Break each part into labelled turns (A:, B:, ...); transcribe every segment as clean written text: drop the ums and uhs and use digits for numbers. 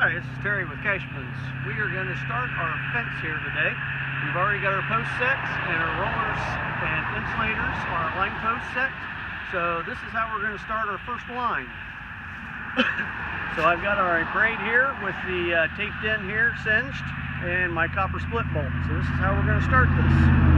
A: Hi, this is Terry with Cashmans. We are going to start our fence here today. We've already got our post sets and our rollers and insulators on our line post set. So this is how we're going to start our first line. So I've got our braid here with the taped in here, singed, and my copper split bolt. So this is how we're going to start this.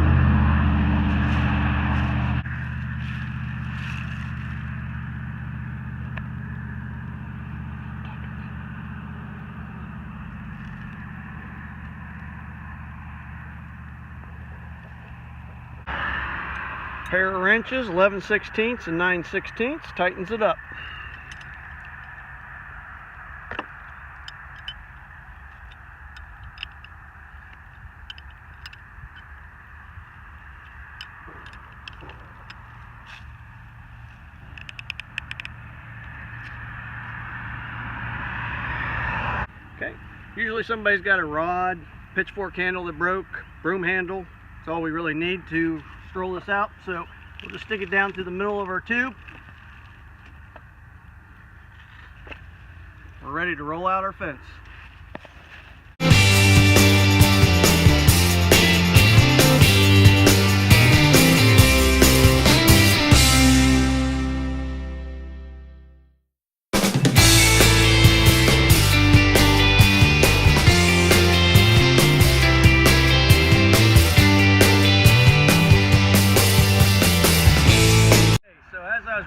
A: Pair of wrenches, 11/16 and 9/16, tightens it up. Okay, usually somebody's got a rod, pitchfork handle that broke, broom handle. That's all we really need to roll this out. So we'll just stick it down through the middle of our tube. We're ready to roll out our fence.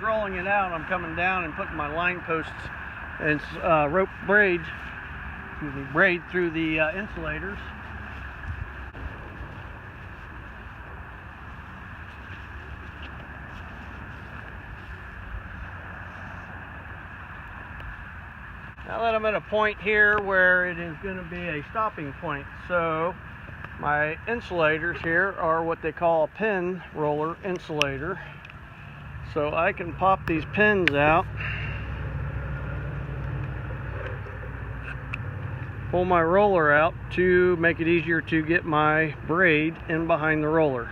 A: Rolling it out, I'm coming down and putting my line posts and rope braid through the insulators. Now that I'm at a point here where it is going to be a stopping point, so my insulators here are what they call a pin roller insulator. So I can pop these pins out, pull my roller out to make it easier to get my braid in behind the roller.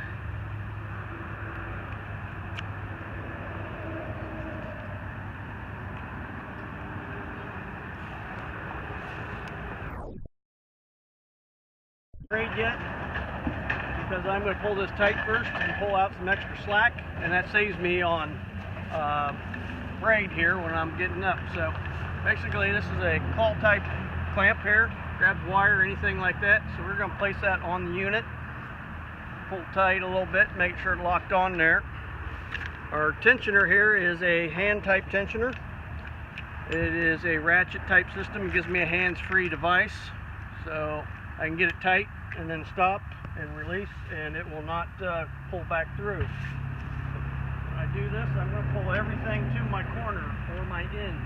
A: Braid yet? Because I'm going to pull this tight first and pull out some extra slack, and that saves me on braid here when I'm getting up. So basically this is a claw type clamp here, grabs wire or anything like that. So we're going to place that on the unit, pull tight a little bit, make sure it's locked on there. Our tensioner here is a hand type tensioner. It is a ratchet type system. It gives me a hands-free device, so I can get it tight and then stop and release, and it will not pull back through. When I do this, I'm going to pull everything to my corner or my hinge.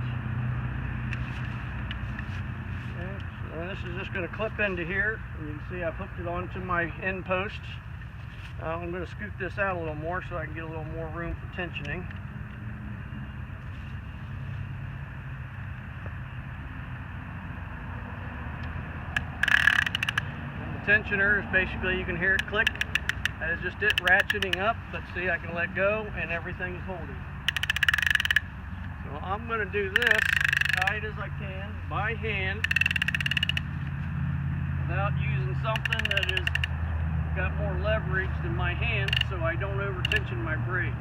A: Okay, so this is just going to clip into here, and you can see I've hooked it onto my end post. I'm going to scoot this out a little more so I can get a little more room for tensioning. Tensioner is basically, you can hear it click. That is just it ratcheting up, but see, I can let go and everything is holding. So I'm going to do this as tight as I can by hand without using something that has got more leverage than my hand, so I don't over tension my braid.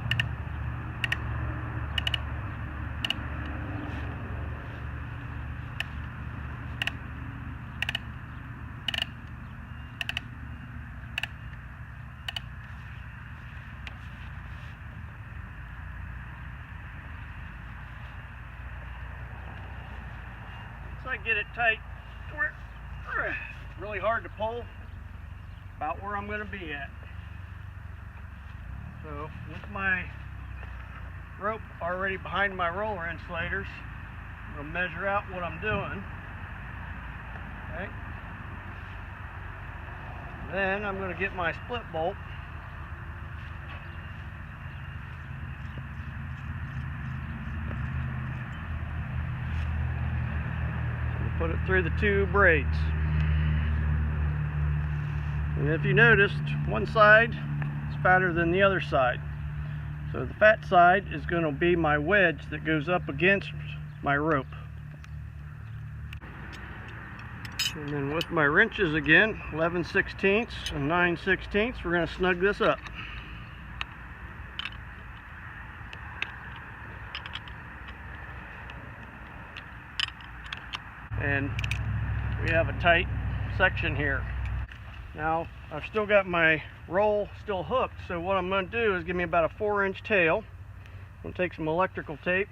A: I get it tight where really hard to pull, about where I'm going to be at. So with my rope already behind my roller insulators, I'm going to measure out what I'm doing. Okay. Then I'm going to get my split bolt. Put it through the two braids. And if you noticed, one side is fatter than the other side. So the fat side is going to be my wedge that goes up against my rope. And then with my wrenches again, 11/16 and 9/16, we're going to snug this up. And we have a tight section here. Now I've still got my roll still hooked, so what I'm going to do is give me about a 4-inch tail. I'm going to take some electrical tape.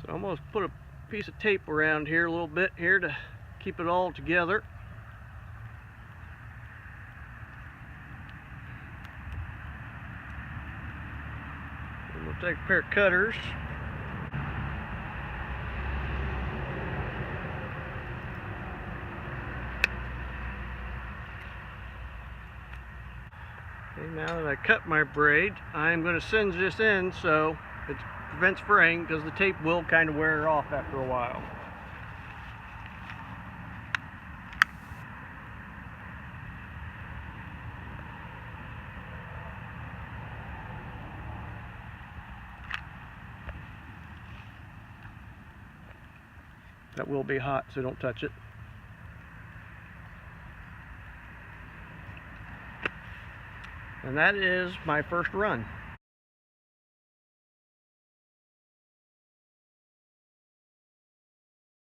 A: So I'm going to put a piece of tape around here a little bit here to keep it all together. And we'll take a pair of cutters. Okay, now that I cut my braid, I'm going to singe this in so it prevents fraying, because the tape will kind of wear off after a while. That will be hot, so don't touch it. And that is my first run.